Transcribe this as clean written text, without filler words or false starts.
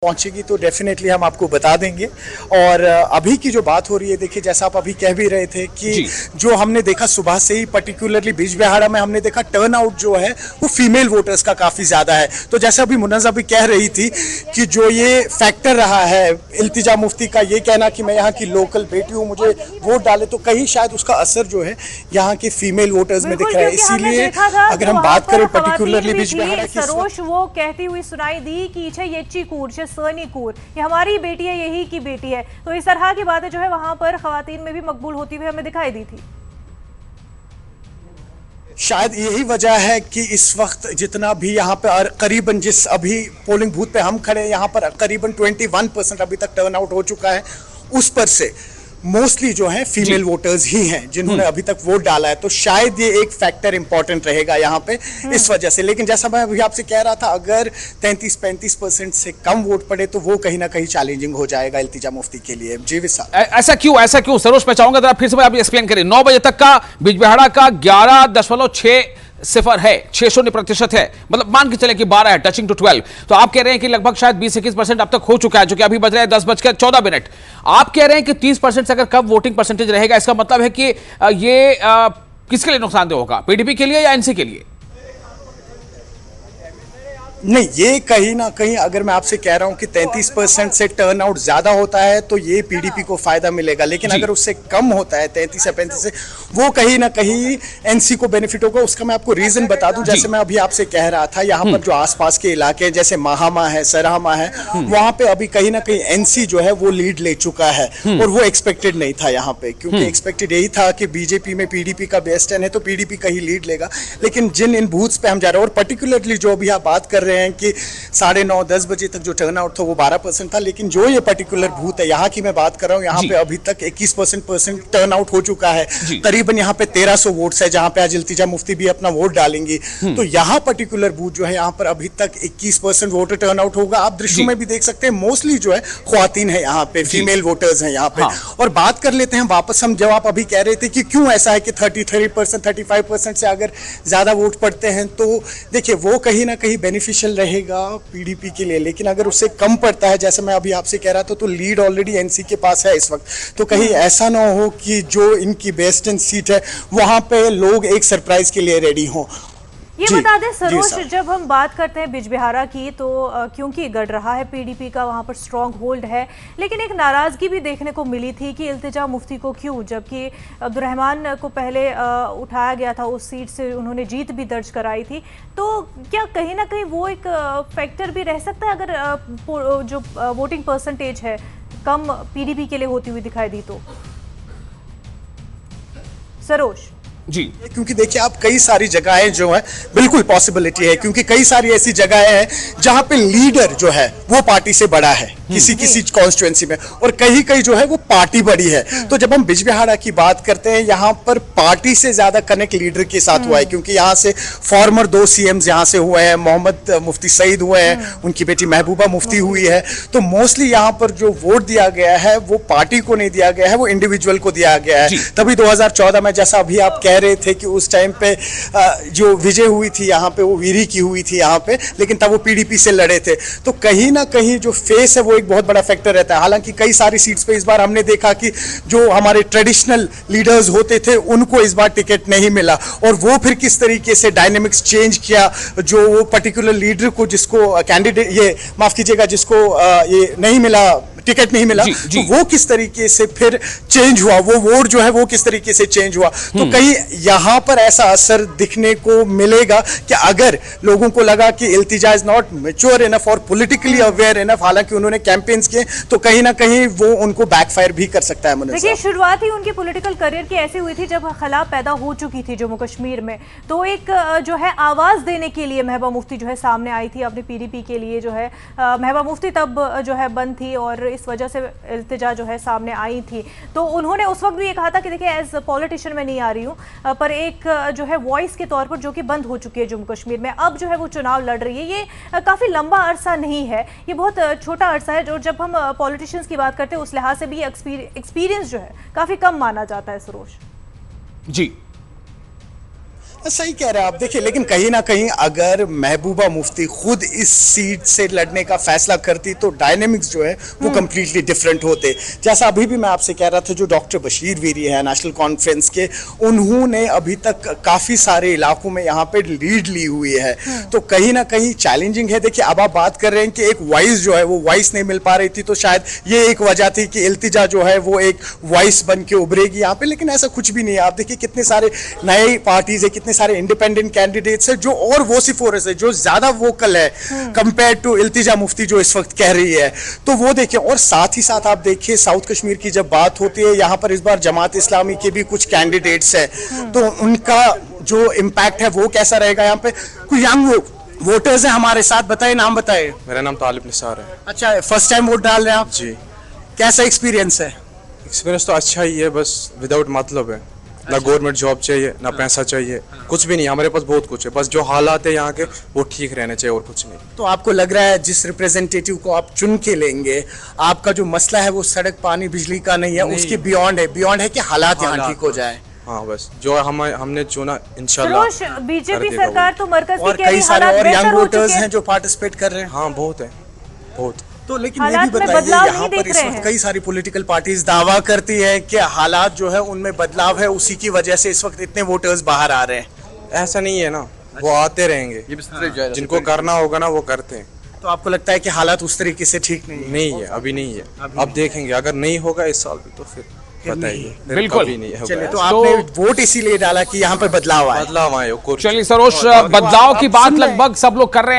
पहुंचेगी तो डेफिनेटली हम आपको बता देंगे। और अभी की जो बात हो रही है, देखिए जैसा आप अभी कह भी रहे थे कि जो हमने देखा सुबह से ही पर्टिकुलरली बिजबिहाड़ा में हमने देखा टर्न आउट जो है वो फीमेल वोटर्स का काफ़ी ज़्यादा है। तो जैसा अभी मुन्नज़ा भी कह रही थी कि जो ये फैक्टर रहा है इल्तिजा मुफ्ती का ये कहना कि मैं यहाँ की लोकल बेटी हूँ, मुझे वोट डाले, तो कहीं शायद उसका असर जो है यहाँ के फीमेल वोटर्स में दिख रहा है। इसीलिए अगर हम बात करें पर्टिकुलरली बिजबिहाड़ा की, सरोश वो कहती हुई सुनाई दी कि येच्ची कूर सनी कूर, ये हमारी बेटी है, यही की बेटी है। तो इस तरह की बातें जो है वहां पर खवातीन में भी मकबूल होती हुई हमें दिखाई दी थी। शायद यही वजह है कि इस वक्त जितना भी यहाँ पे करीबन जिस अभी पोलिंग बूथ पे हम खड़े हैं यहाँ पर करीबन 21% अभी तक टर्न आउट हो चुका है। उस पर से मोस्टली जो है फीमेल वोटर्स ही हैं जिन्होंने अभी तक वोट डाला है। तो शायद ये एक फैक्टर इंपॉर्टेंट रहेगा यहाँ पे इस वजह से। लेकिन जैसा मैं अभी आपसे कह रहा था, अगर 33-35% से कम वोट पड़े तो वो कहीं ना कहीं चैलेंजिंग हो जाएगा इल्तिजा मुफ्ती के लिए। जी विशाल, ऐसा क्यों सरोज, मैं चाहूंगा जरा फिर से आप एक्सप्लेन करें। 9 बजे तक का बिजबिहाड़ा का 11.60 है, 6% है, मतलब मान के चले कि 12 है, टचिंग टू 12। तो आप कह रहे हैं कि लगभग शायद 20-21% अब तक हो चुका है, जो कि अभी बज रहे हैं 10:14। आप कह रहे हैं कि 30% से अगर कम वोटिंग परसेंटेज रहेगा, इसका मतलब है कि ये किसके लिए नुकसानदेह होगा, पीडीपी के लिए या एनसी के लिए? नहीं, ये कहीं ना कहीं अगर मैं आपसे कह रहा हूं कि 33% से टर्न आउट ज्यादा होता है तो ये पीडीपी को फायदा मिलेगा। लेकिन अगर उससे कम होता है 33 या 35 से, वो कहीं ना कहीं एनसी को बेनिफिट होगा। उसका मैं आपको रीजन बता दूं, जैसे मैं अभी आपसे कह रहा था, यहाँ पर जो आसपास के इलाके हैं जैसे महामा है, सराहमा है, वहां पे अभी कहीं ना कहीं एनसी जो है वो लीड ले चुका है। और वो एक्सपेक्टेड नहीं था यहाँ पे, क्योंकि एक्सपेक्टेड यही था कि बीजेपी में पीडीपी का बेस्ट है तो पीडीपी कहीं लीड लेगा। लेकिन जिन इन बूथ्स पे हम जा रहे हैं, और पर्टिकुलरली जो अभी आप बात कर रहे हैं कि 9:30-10 बजे तक जो टर्न आउट था वो 12% था, लेकिन जो ये पर्टिकुलर बूथ है यहाँ की मैं बात कर रहा हूँ, यहाँ पे अभी तक 21% टर्न आउट हो चुका है। करीबन यहाँ पे 1300 वोट्स है जहाँ पे आज इल्तिजा मुफ्ती भी अपना वोट डालेंगी। तो यहाँ पर्टिकुलर बूथ जो है यहाँ पर अभी तक 21% वोटर टर्न आउट होगा। आप दृश्यों में भी देख सकते हैं, मोस्टली जो है ख्वातीन है यहाँ पे, फीमेल वोटर्स हैं यहाँ पे। और बात कर लेते हैं वापस हम, जब आप अभी कह रहे थे कि क्यों ऐसा है कि 33%, 35% से अगर ज्यादा वोट पड़ते हैं, तो देखिए वो कहीं ना कहीं बेनिफिशियल रहेगा पीडीपी के लिए। लेकिन अगर उससे कम पड़ता है, जैसे मैं अभी आपसे कह रहा था, तो लीड ऑलरेडी एनसी के पास है इस वक्त। तो कहीं ऐसा ना हो कि जो इनकी बेस्ट सीट है वहां पे लोग एक सरप्राइज के लिए रेडी हों। ये बता दें सरोज, जब हम बात करते हैं बिजबिहाड़ा की तो क्योंकि गढ़ रहा है पीडीपी का, वहाँ पर स्ट्रॉन्ग होल्ड है, लेकिन एक नाराज़गी भी देखने को मिली थी कि इल्तिजा मुफ्ती को क्यों, जबकि अब्दुर्रहमान को पहले उठाया गया था, उस सीट से उन्होंने जीत भी दर्ज कराई थी। तो क्या कहीं ना कहीं वो एक फैक्टर भी रह सकता है अगर जो वोटिंग परसेंटेज है कम पीडीपी के लिए होती हुई दिखाई दी तो? सरोज जी, क्योंकि देखिए आप कई सारी जगहें जो है बिल्कुल पॉसिबिलिटी है, क्योंकि कई सारी ऐसी जगहें हैं जहां पे लीडर जो है वो पार्टी से बड़ा है किसी कॉन्स्टिट्यूएंसी में, और कहीं कहीं जो है वो पार्टी बड़ी है। तो जब हम बिजबिहाड़ा की बात करते हैं, यहाँ पर पार्टी से ज्यादा कनेक्ट लीडर के साथ हुआ है, क्योंकि यहाँ से फॉर्मर 2 CMs यहाँ से हुए हैं, मोहम्मद मुफ्ती सईद हुए हैं, उनकी बेटी महबूबा मुफ्ती हुई है। तो मोस्टली यहाँ पर जो वोट दिया गया है वो पार्टी को नहीं दिया गया है, वो इंडिविजुअल को दिया गया है। तभी 2014 में जैसा अभी आप कह रहे थे कि उस टाइम पे जो विजय हुई थी यहाँ पे वो वीरी की हुई थी यहाँ पे, लेकिन तब वो पीडीपी से लड़े थे। तो कहीं ना कहीं जो फेस है वो एक बहुत बड़ा फैक्टर रहता है। हालांकि कई सारी सीट्स पे इस बार हमने देखा कि जो हमारे ट्रेडिशनल लीडर्स होते थे उनको इस बार टिकट नहीं मिला, और वो फिर किस तरीके से डायनेमिक्स चेंज किया, जो वो पर्टिकुलर लीडर को जिसको कैंडिडेट, ये माफ कीजिएगा, जिसको ये नहीं मिला, टिकट नहीं मिला, तो वो किस तरीके से फिर चेंज हुआ, वो वोट जो है वो किस तरीके से चेंज हुआ। तो कहीं यहां पर ऐसा असर दिखने को मिलेगा कि अगर लोगों को लगा कि इल्तिजा इज नॉट मैच्योर इनफ और पॉलिटिकली अवेयर इनफ, हालांकि उन्होंने कैंपेन्स किए, तो कहीं ना कहीं वो उनको बैकफायर भी कर सकता है। देखिए शुरुआत ही उनकी पॉलिटिकल करियर की ऐसी हुई थी जब खला पैदा हो चुकी थी जम्मू कश्मीर में, तो एक जो है आवाज देने के लिए महबूबा मुफ्ती जो है सामने आई थी अपनी पीडीपी के लिए। जो है महबूबा मुफ्ती तब जो है बंद थी और इस वजह से इल्तिजा जो है सामने आई थी। तो उन्होंने उस वक्त भी ये कहा था कि देखिए एज पॉलिटिशियन मैं नहीं आ रही हूँ, पर एक जो है वॉइस के तौर पर, जो कि बंद हो चुकी है जम्मू कश्मीर में, अब जो है वो चुनाव लड़ रही है। ये काफ़ी लंबा अरसा नहीं है, ये बहुत छोटा अरसा है, जो जब हम पॉलिटिशियंस की बात करते हैं उस लिहाज से भी एक्सपीरियंस जो है काफ़ी कम माना जाता है। सरोज जी, सही कह रहे हैं आप। देखिए, लेकिन कहीं ना कहीं अगर महबूबा मुफ्ती खुद इस सीट से लड़ने का फैसला करती तो डायनेमिक्स जो है वो कम्प्लीटली डिफरेंट होते। जैसा अभी भी मैं आपसे कह रहा था, जो डॉक्टर बशीर वीरी है नेशनल कॉन्फ्रेंस के, उन्होंने अभी तक काफ़ी सारे इलाकों में यहाँ पे लीड ली हुई है, तो कहीं ना कहीं चैलेंजिंग है। देखिए, अब आप बात कर रहे हैं कि एक वॉइस जो है वो वॉइस नहीं मिल पा रही थी, तो शायद ये एक वजह थी कि इल्तिजा जो है वो एक वॉइस बन के उभरेगी यहाँ पे, लेकिन ऐसा कुछ भी नहीं है। आप देखिए कितने सारे नए पार्टीज है, कितने सारे इंडिपेंडेंट कैंडिडेट्स है जो और वोसिफोरस है, जो ज्यादा वोकल है कंपेयर टू इल्तिजा मुफ्ती जो इस वक्त कह रही है। तो वो देखिए, और साथ ही साथ आप देखिए साउथ कश्मीर की जब बात होती है, यहाँ पर इस बार जमात इस्लामी के भी कुछ कैंडिडेट्स है, तो उनका जो इम्पैक्ट है वो कैसा रहेगा। यहाँ पे कुछ यंग वोटर्स है हमारे साथ, बताए नाम बताए। मेरा नाम तालिब निसार है। अच्छा, फर्स्ट टाइम वोट डाल रहे हैं आप जी। कैसा एक्सपीरियंस है? एक्सपीरियंस तो अच्छा ही है, बस विदाउट मतलब है। ना गवर्नमेंट जॉब चाहिए, ना पैसा चाहिए, कुछ भी नहीं। हमारे पास बहुत कुछ है, बस जो हालात है यहाँ के वो ठीक रहने चाहिए और कुछ नहीं। तो आपको लग रहा है जिस रिप्रेजेंटेटिव को आप चुन के लेंगे, आपका जो मसला है वो सड़क पानी बिजली का नहीं है, उसके बियॉन्ड है कि हालात यहाँ ठीक हो जाए। हाँ, बस जो हमने चुना इंशाल्लाह। बीजेपी सरकार तो मरकज और की कह रही कई सारे हालात और बेहतर यंग हो वोटर्स चुके हैं जो पार्टिसिपेट कर रहे हैं। हाँ, बहुत है, बहुत। तो लेकिन ये भी हालात में बताइए, बदलाव यहाँ नहीं पर देख इस रहे वक्त हैं। कई सारी पॉलिटिकल पार्टीज दावा करती है कि हालात जो है उनमें बदलाव है, उसी की वजह से इस वक्त इतने वोटर्स बाहर आ रहे हैं। ऐसा नहीं है ना, वो आते रहेंगे, जिनको करना होगा ना वो करते हैं। तो आपको लगता है कि हालात उस तरीके से ठीक नहीं है? नहीं है, अभी नहीं है। अब देखेंगे, अगर नहीं होगा इस साल भी तो फिर बताइए। फिर बिल्कुल। कभी नहीं होगा चलिए, तो ऐसा। आपने वोट इसीलिए डाला कि यहाँ पर बदलाव आए। बदलाव आए। चलिए सरोज, बदलाव की बात लगभग सब लोग कर रहे हैं।